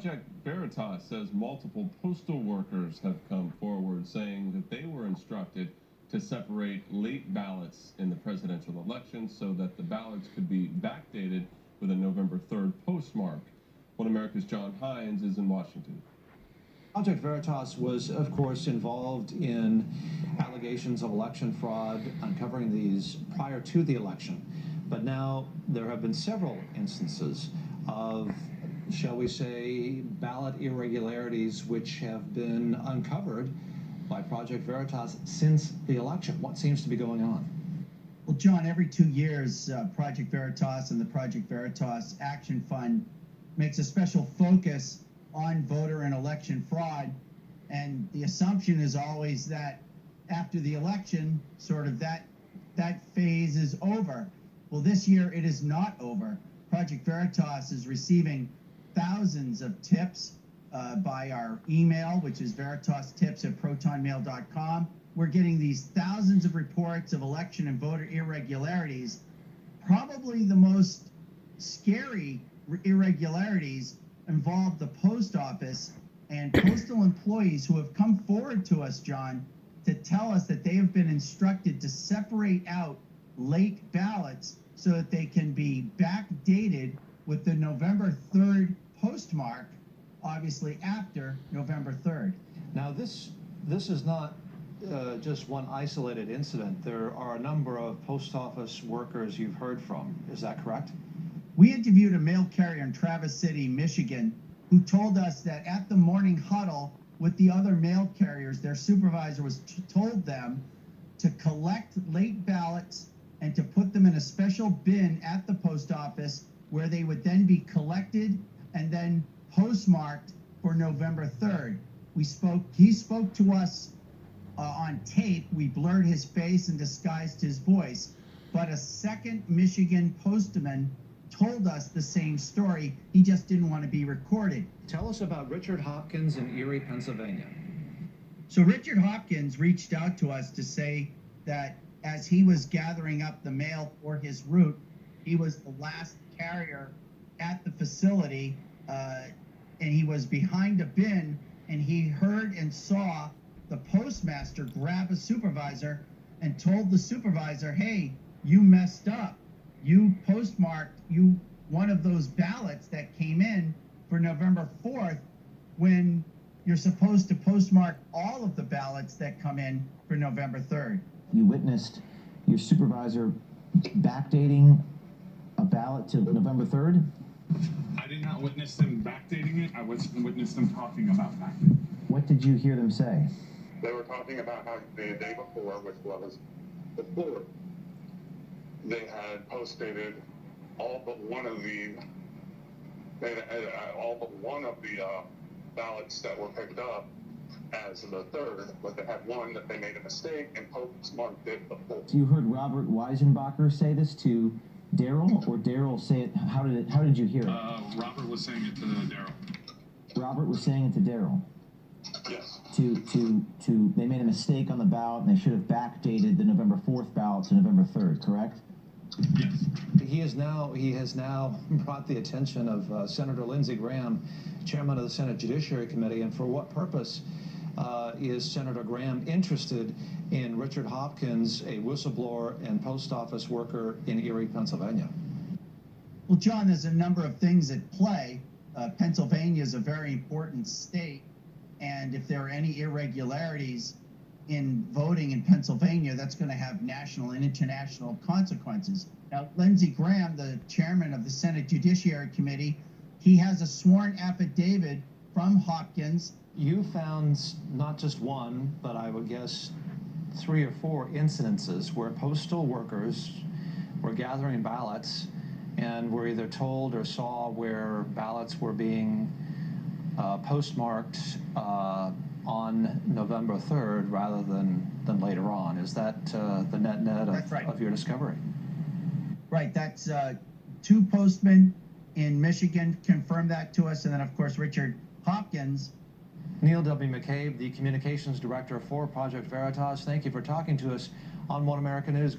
Project Veritas says multiple postal workers have come forward saying that they were instructed to separate late ballots in the presidential election so that the ballots could be backdated with a November 3rd postmark. One America's John Hines is in Washington. Project Veritas was, of course, involved in allegations of election fraud, uncovering these prior to the election. But now there have been several instances of, shall we say, ballot irregularities which have been uncovered by Project Veritas since the election. What seems to be going on? Well, John, every 2 years, Project Veritas and the Project Veritas Action Fund makes a special focus on voter and election fraud. And the assumption is always that after the election, sort of that phase is over. Well, this year it is not over. Project Veritas is receiving thousands of tips by our email, which is veritastips@protonmail.com. We're getting these thousands of reports of election and voter irregularities. Probably the most scary irregularities involve the post office and postal employees who have come forward to us, John, to tell us that they have been instructed to separate out late ballots so that they can be backdated with the November 3rd postmark, obviously after November 3rd. Now, this is not just one isolated incident. There are a number of post office workers you've heard from. Is that correct? We interviewed a mail carrier in Traverse City, Michigan, who told us that at the morning huddle with the other mail carriers, their supervisor told them to collect late ballots and to put them in a special bin at the post office where they would then be collected and then postmarked for November 3rd. He spoke to us on tape. We blurred his face and disguised his voice, but a second Michigan postman told us the same story. He just didn't want to be recorded. Tell us about Richard Hopkins in Erie, Pennsylvania. So Richard Hopkins reached out to us to say that as he was gathering up the mail for his route, he was the last carrier at the facility, and he was behind a bin, and he heard and saw the postmaster grab a supervisor and told the supervisor, "Hey, you messed up. You postmarked one of those ballots that came in for November 4th when you're supposed to postmark all of the ballots that come in for November 3rd. You witnessed your supervisor backdating a ballot to November 3rd? I did not witness them backdating it. I witnessed them talking about backdating. What did you hear them say? They were talking about how the day before, which was the 4th, they had postdated all but one of the ballots that were picked up as the 3rd, but they had one that they made a mistake and postmarked it the 4th. You heard Robert Weisenbacher say this to Daryl, or Daryl say it? How did you hear it? Robert was saying it to Daryl. Robert was saying it to Daryl. Yes. They made a mistake on the ballot and they should have backdated the November 4th ballot to November 3rd, correct? Yes. He has now brought the attention of Senator Lindsey Graham, chairman of the Senate Judiciary Committee, and for what purpose is Senator Graham interested in Richard Hopkins, a whistleblower and post office worker in Erie, Pennsylvania? Well, John, there's a number of things at play. Pennsylvania is a very important state, and if there are any irregularities in voting in Pennsylvania, that's going to have national and international consequences. Now, Lindsey Graham, the chairman of the Senate Judiciary Committee, he has a sworn affidavit from Hopkins. You found not just one, but I would guess 3 or 4 incidences where postal workers were gathering ballots and were either told or saw where ballots were being postmarked on November 3rd rather than later on. Is that the net of your discovery? Right, that's 2 postmen in Michigan confirmed that to us, and then of course Richard Hopkins. Neil W. McCabe, the communications director for Project Veritas, thank you for talking to us on One America News.